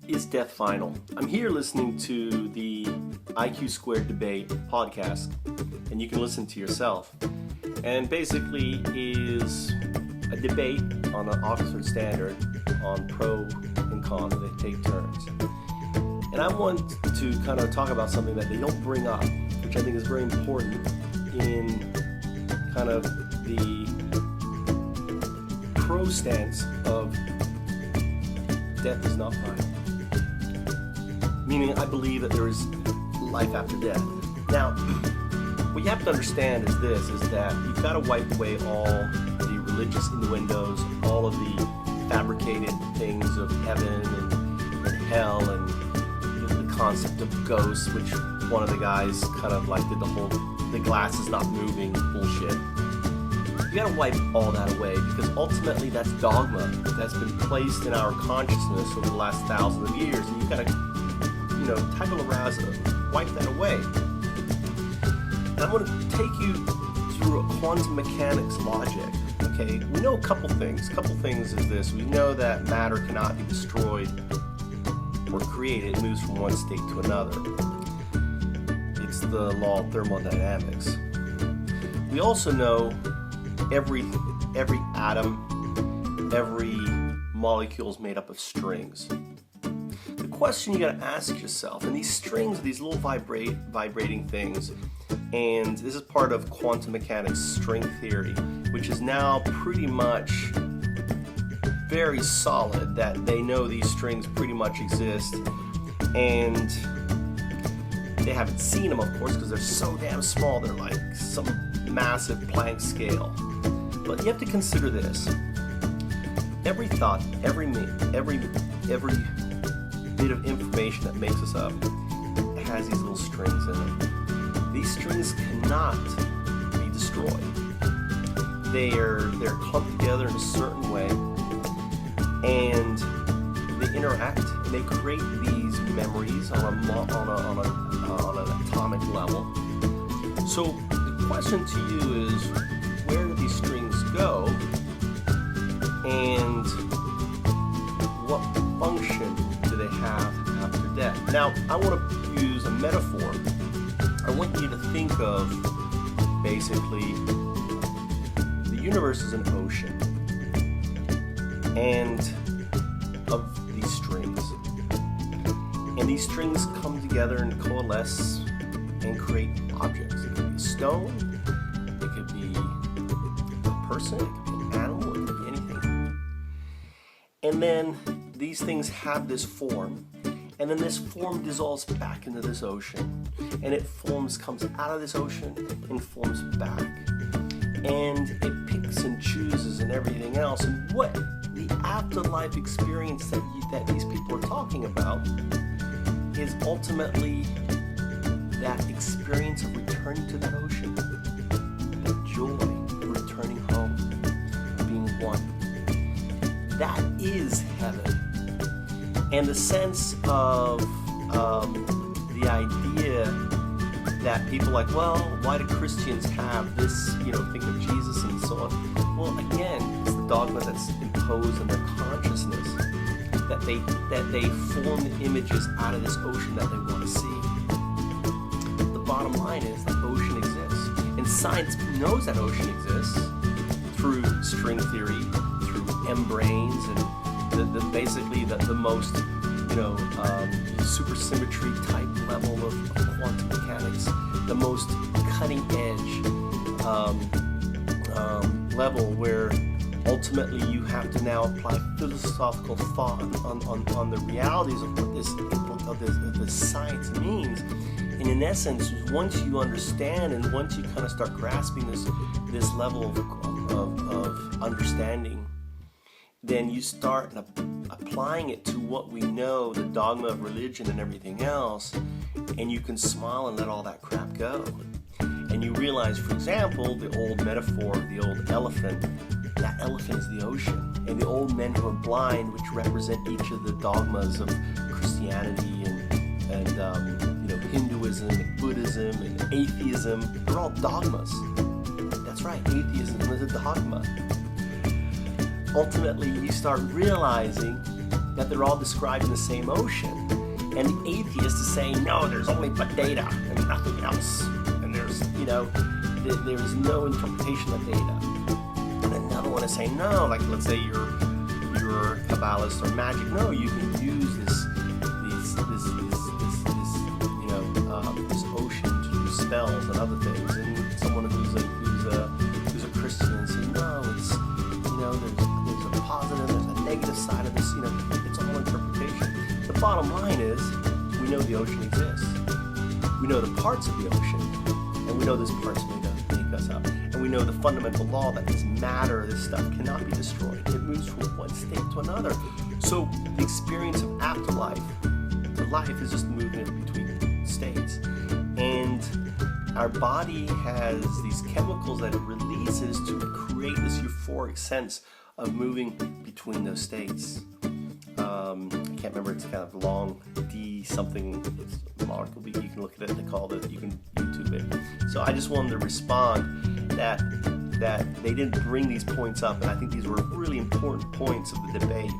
Is death final? I'm here listening to the IQ Squared Debate podcast, and you can listen to yourself. And basically is a debate on an Oxford Standard on pro and con. They take turns. And I want to kind of talk about something that they don't bring up, which I think is very important in kind of the pro stance of death is not final. Meaning I believe that there is life after death. Now, what you have to understand is this, is that you've got to wipe away all the religious innuendos, all of the fabricated things of heaven and hell and the concept of ghosts, which one of the guys kind of like did the glass is not moving bullshit. You got to wipe all that away because ultimately that's dogma that's been placed in our consciousness over the last thousands of years, and you've got to tabula rasa, wipe that away. And I'm going to take you through a quantum mechanics logic. Okay, we know a couple things. Couple things is this: we know that matter cannot be destroyed or created; it moves from one state to another. It's the law of thermodynamics. We also know every atom, every molecule is made up of strings. The question you got to ask yourself, and these strings are these little vibrating things, and this is part of quantum mechanics string theory, which is now pretty much very solid that they know these strings pretty much exist, and they haven't seen them, of course, because they're so damn small. They're like some massive Planck scale. But you have to consider this: every thought, every bit of information that makes us up has these little strings in it. These strings cannot be destroyed. They're clumped together in a certain way, and they interact. And they create these memories on an atomic level. So the question to you is, where do these strings go, and what function do they have after death? Now, I want to use a metaphor. I want you to think of basically the universe as an ocean, and of these strings. And these strings come together and coalesce and create objects. It could be a stone, it could be a person, it could be an animal, it could be anything. And then these things have this form, and then this form dissolves back into this ocean, and it comes out of this ocean and forms back, and it picks and chooses and everything else. And what the afterlife experience that these people are talking about is ultimately that experience of returning to that ocean, that joy of returning home, being one. That is heaven. And the sense of the idea that people are like, well, why do Christians have this, think of Jesus and so on. Well, again, it's the dogma that's imposed on their consciousness, that they form the images out of this ocean that they want to see. The bottom line is that ocean exists. And science knows that ocean exists through string theory, through membranes, and basically the most supersymmetry type level of quantum mechanics, the most cutting edge level where ultimately you have to now apply philosophical thought on the realities of what this science means. And in essence, once you understand and once you kind of start grasping this level of understanding, then you start applying it to what we know, the dogma of religion and everything else, and you can smile and let all that crap go. And you realize, for example, the old metaphor of the old elephant, that elephant is the ocean. And the old men who are blind, which represent each of the dogmas of Christianity and Hinduism and Buddhism and atheism, they're all dogmas. That's right, atheism is a dogma. Ultimately, you start realizing that they're all described in the same ocean. And the atheist is saying, no, there's only but data and nothing else. And there's, there's no interpretation of data. And another one is saying, no, like let's say you're a Kabbalist or magic. No, you can use this ocean to do spells and other things. And someone who's a Christian and says, no, it's there's a positive, there's a negative side of this. It's all interpretation. The bottom line is, we know the ocean exists. We know the parts of the ocean, and we know those parts make us up. And we know the fundamental law that this matter, this stuff cannot be destroyed. It moves from one state to another. So the experience of afterlife, the life is just movement between states. And our body has these chemicals that it releases to create this euphoric sense of moving between those states. I can't remember, it's kind of long, D something, it's a molecule, you can look at it, you can YouTube it. So I just wanted to respond that they didn't bring these points up, and I think these were really important points of the debate